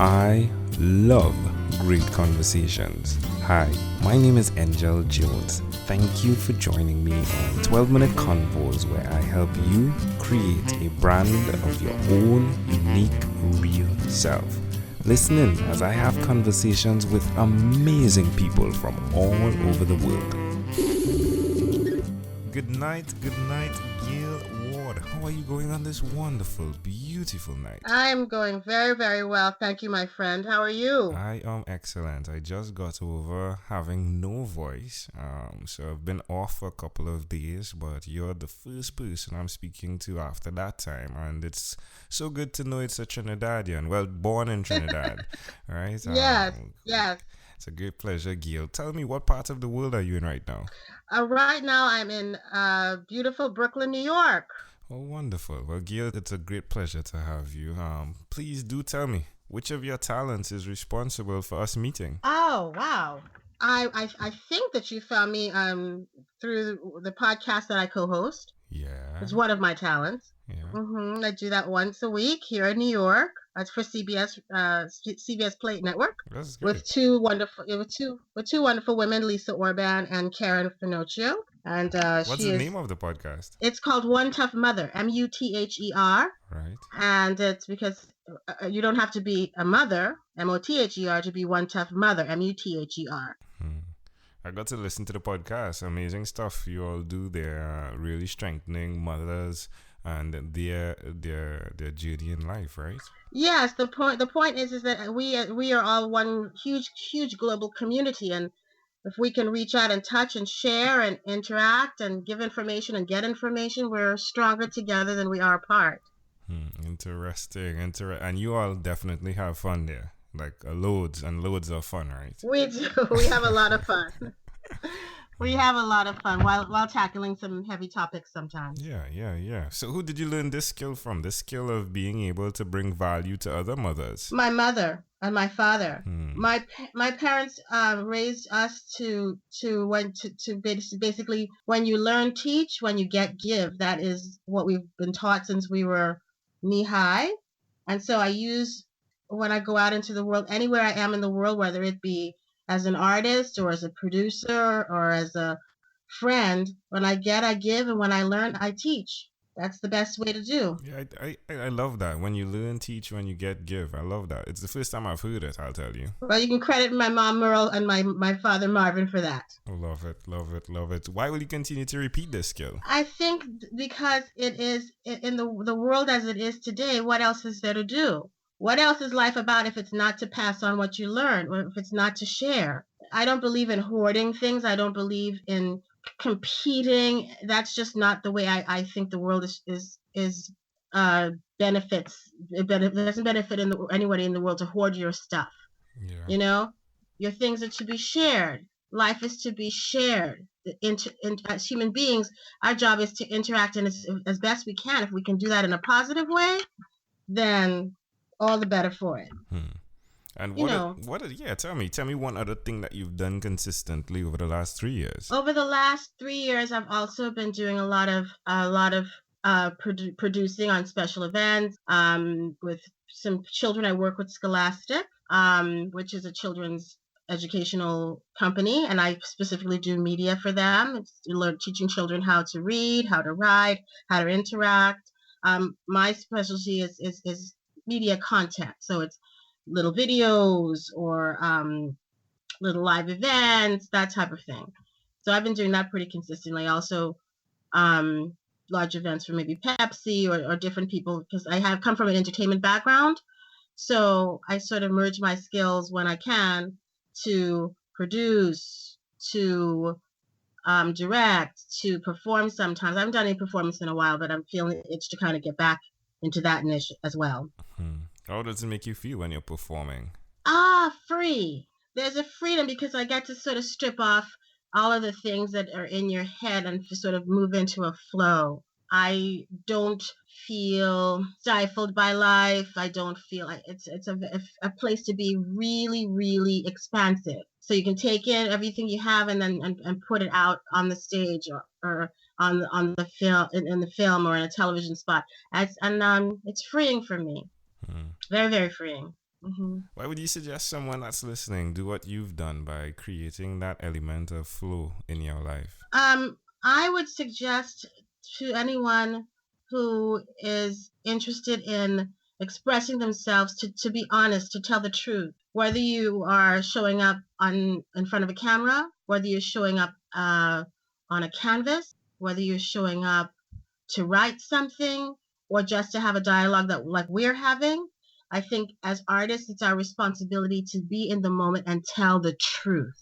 I love great conversations. Hi, my name is Angel Jones. Thank you for joining me on 12-minute convos where I help you create a brand of your own unique, real self. Listen in as I have conversations with amazing people from all over the world. Good night, Gail Ward. How are you going on this wonderful, beautiful night? I'm going very, very well. Thank you, my friend. How are you? I am excellent. I just got over having no voice. So I've been off for a couple of days, but you're the first person I'm speaking to after that time. And it's so good to know it's a Trinidadian. Well, born in Trinidad, right? Yes. It's a great pleasure, Gail. Tell me, what part of the world are you in right now? Right now, I'm in beautiful Brooklyn, New York. Oh, wonderful. Well, Gail, it's a great pleasure to have you. Please do tell me, which of your talents is responsible for us meeting? Oh, wow. I think that you found me through the podcast that I co-host. Yeah. It's one of my talents. Yeah. I do that once a week here in New York. It's for CBS Play Network. That's great. With two wonderful women, Lisa Orban and Karen Finocchio. And What's the name of the podcast? It's called One Tough Mother, Muther. Right. And it's because you don't have to be a mother, Mother, to be one tough mother, Muther. I got to listen to the podcast. Amazing stuff you all do there, really strengthening mothers and their journey in life, right? Yes, the point is that we are all one huge global community, and if we can reach out and touch and share and interact and give information and get information, we're stronger together than we are apart. Interesting. And you all definitely have fun there. Like loads and loads of fun, right? We do. We have a lot of fun. We have a lot of fun while tackling some heavy topics sometimes. Yeah. So who did you learn this skill from? This skill of being able to bring value to other mothers? My mother and my father. My parents raised us to basically, when you learn, teach; when you get, give. That is what we've been taught since we were knee high. And so I use, when I go out into the world, anywhere I am in the world, whether it be as an artist or as a producer or as a friend, when I get, I give, and when I learn, I teach. That's the best way to do. Yeah, I love that. When you learn, teach; when you get, give. I love that. It's the first time I've heard it, I'll tell you. Well, you can credit my mom Merle and my father Marvin for that. Love it. Why will you continue to repeat this skill? I think because it is, in the world as it is today, what else is there to do? What else is life about if it's not to pass on what you learn, or if it's not to share? I don't believe in hoarding things. I don't believe in competing. That's just not the way I think the world benefits. It doesn't benefit anybody in the world to hoard your stuff. Yeah. You know, your things are to be shared. Life is to be shared. As human beings, our job is to interact as best we can. If we can do that in a positive way, then all the better for it. And tell me one other thing that you've done consistently over the last 3 years. Over the last 3 years, I've also been doing a lot of producing on special events with some children. I work with Scholastic, which is a children's educational company, and I specifically do media for them. It's teaching children how to read, how to write, how to interact. My specialty is media content, so it's little videos or little live events, that type of thing. So I've been doing that pretty consistently. Also, large events for maybe Pepsi or different people, because I have come from an entertainment background. So I sort of merge my skills when I can to produce, to direct, to perform sometimes. I haven't done any performance in a while, but I'm feeling the itch to kind of get back into that niche as well. How does it make you feel when you're performing? Free. There's a freedom because I get to sort of strip off all of the things that are in your head and to sort of move into a flow. I don't feel stifled by life. I don't feel like it's a place to be really, really expansive. So you can take in everything you have and then and put it out on the stage or on the film in the film or in a television spot. It's freeing for me. Very, very freeing. Why would you suggest someone that's listening do what you've done by creating that element of flow in your life? I would suggest to anyone who is interested in expressing themselves to be honest, to tell the truth. Whether you are showing up in front of a camera, whether you're showing up on a canvas, whether you're showing up to write something or just to have a dialogue that like we're having, I think as artists, it's our responsibility to be in the moment and tell the truth.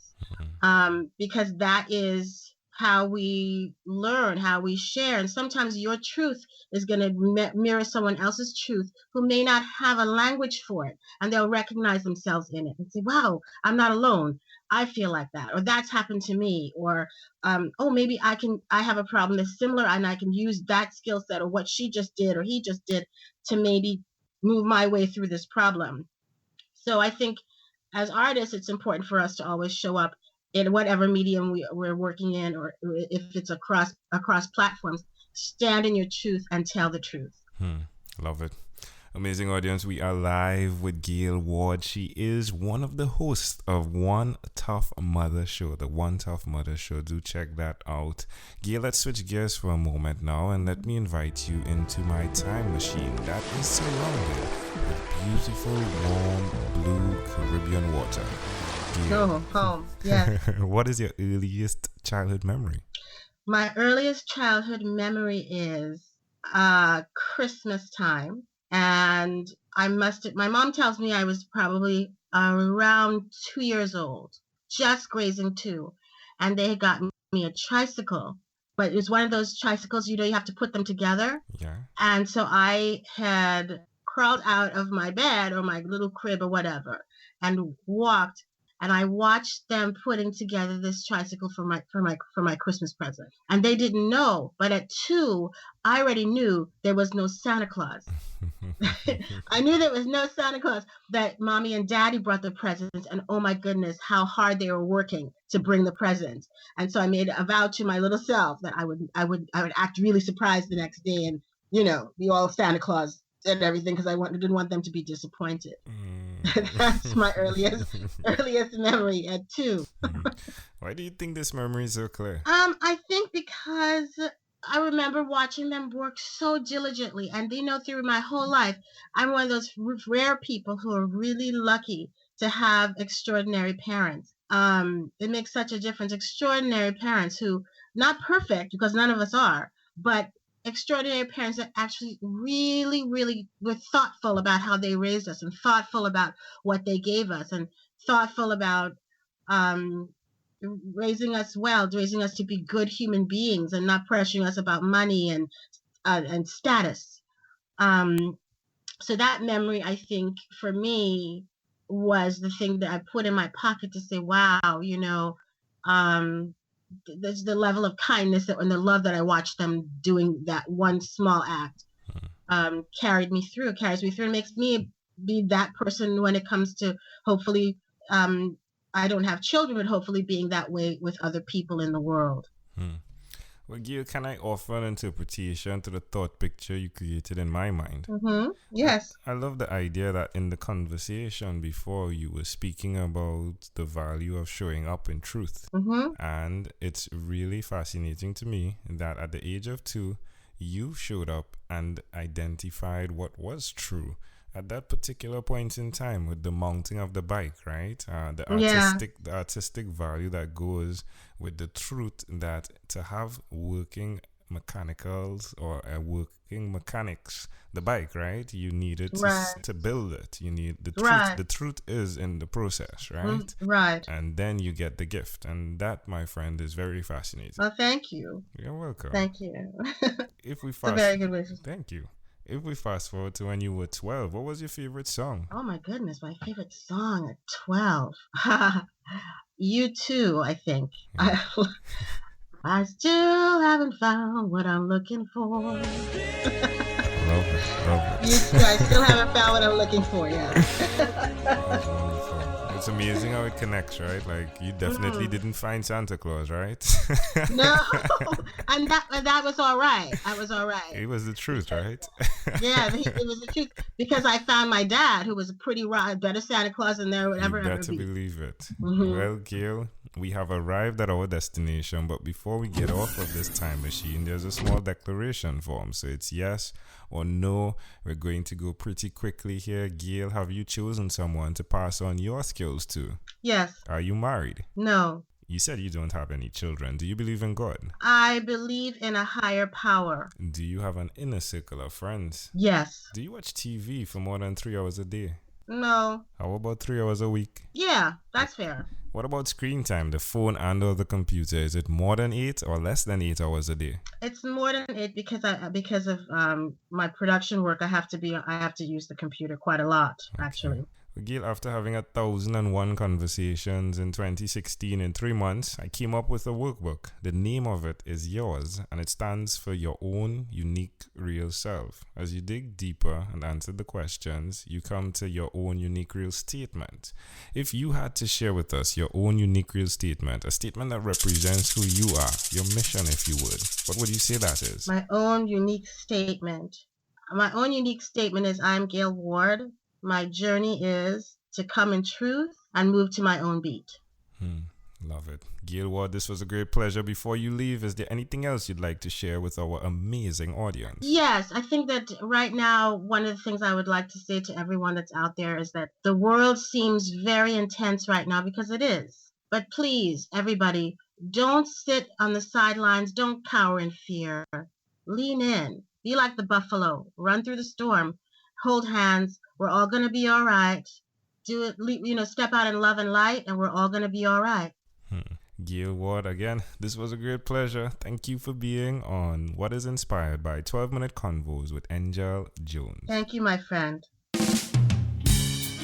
Because that is how we learn, how we share. And sometimes your truth is going to mirror someone else's truth who may not have a language for it. And they'll recognize themselves in it and say, wow, I'm not alone. I feel like that. Or that's happened to me. Or, oh, maybe I have a problem that's similar and I can use that skill set or what she just did or he just did to maybe move my way through this problem. So I think as artists, it's important for us to always show up in whatever medium we're working in, or if it's across platforms, stand in your truth and tell the truth. Love it. Amazing audience. We are live with Gail Ward. She is one of the hosts of One Tough Mother Show, the One Tough Mother Show. Do check that out. Gail, let's switch gears for a moment now and let me invite you into my time machine that is surrounded with beautiful, warm, blue Caribbean water. Go home. Yeah. What is your earliest childhood memory? My earliest childhood memory is Christmas time, and my mom tells me I was probably around 2 years old, just grazing 2, and they got me a tricycle, but it was one of those tricycles, you have to put them together. Yeah. And so I had crawled out of my bed or my little crib or whatever and walked. And I watched them putting together this tricycle for my Christmas present. And they didn't know, but at 2, I already knew there was no Santa Claus. I knew there was no Santa Claus, that mommy and daddy brought the presents, and oh my goodness, how hard they were working to bring the presents. And so I made a vow to my little self that I would act really surprised the next day and, be all Santa Claus and everything, because I didn't want them to be disappointed. That's my earliest memory at 2. Why do you think this memory is so clear? I think because I remember watching them work so diligently, and through my whole life, I'm one of those rare people who are really lucky to have extraordinary parents. It makes such a difference. Extraordinary parents who, not perfect, because none of us are, but extraordinary parents that actually really, really were thoughtful about how they raised us and thoughtful about what they gave us and thoughtful about raising us well, raising us to be good human beings and not pressuring us about money and status. So that memory, I think, for me, was the thing that I put in my pocket to say, wow, there's the level of kindness and the love that I watched them doing that one small act carries me through and makes me be that person when it comes to hopefully, I don't have children, but hopefully being that way with other people in the world. Well, Gail, can I offer an interpretation to the thought picture you created in my mind? Yes. I love the idea that in the conversation before, you were speaking about the value of showing up in truth. And it's really fascinating to me that at the age of 2, you showed up and identified what was true at that particular point in time with the mounting of the bike, right? The artistic value that goes with the truth that to have working mechanicals or working mechanics, the bike, right? You needed to build it. You need the truth. Right. The truth is in the process, right? Right. And then you get the gift. And that, my friend, is very fascinating. Well, thank you. You're welcome. Thank you. If we It's a very good wish. Thank you. If we fast forward to when you were 12, what was your favorite song? Oh my goodness, my favorite song at 12. You Too, I think. I still haven't found what I'm looking for. Love it. You Too, I still haven't found what I'm looking for yet. It's It's amazing how it connects, right? Like, you definitely didn't find Santa Claus, right? No, and that was all right. That was all right. It was the truth, right? Yeah, it was the truth, because I found my dad, who was a pretty better Santa Claus than there would You ever better be. believe it. Well, Gail, we have arrived at our destination, but before we get off of this time machine, there's a small declaration form. So it's yes or no. We're going to go pretty quickly here. Gail, have you chosen someone to pass on your skills to? Yes. Are you married? No. You said you don't have any children. Do you believe in God? I believe in a higher power. Do you have an inner circle of friends? Yes. Do you watch TV for more than 3 hours a day? No. How about 3 hours a week? Yeah, that's fair. What about screen time, the phone and or the computer? Is it more than 8 or less than 8 hours a day? It's more than 8 because of my production work. I have to use the computer quite a lot, actually. Gail, after having 1,001 conversations in 2016 in 3 months, I came up with a workbook. The name of it is Yours, and it stands for Your Own Unique Real Self. As you dig deeper and answer the questions, you come to your own unique real statement. If you had to share with us your own unique real statement, a statement that represents who you are, your mission, if you would you say that is? My own unique statement. My own unique statement is I'm Gail Ward. My journey is to come in truth and move to my own beat. Love it. Gail Ward, this was a great pleasure. Before you leave, is there anything else you'd like to share with our amazing audience? Yes, I think that right now, one of the things I would like to say to everyone that's out there is that the world seems very intense right now, because it is. But please, everybody, don't sit on the sidelines. Don't cower in fear. Lean in. Be like the buffalo. Run through the storm. Hold hands. We're all going to be all right. Do it, step out in love and light, and we're all going to be all right. Gail Ward, again, this was a great pleasure. Thank you for being on What is Inspired by 12-Minute Convos with Angel Jones. Thank you, my friend.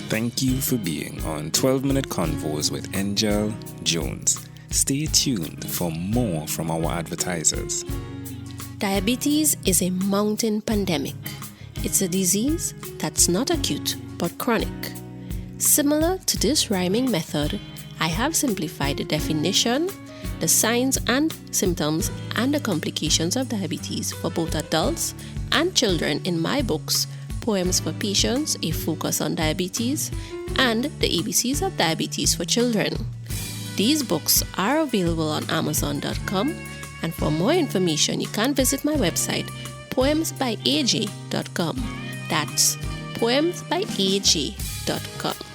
Thank you for being on 12-Minute Convos with Angel Jones. Stay tuned for more from our advertisers. Diabetes is a mountain pandemic. It's a disease that's not acute but chronic. Similar to this rhyming method, I have simplified the definition, the signs and symptoms, and the complications of diabetes for both adults and children in my books, Poems for Patients, A Focus on Diabetes, and The ABCs of Diabetes for Children. These books are available on Amazon.com, and for more information, you can visit my website, poemsbyaj.com. That's poemsbyaj.com.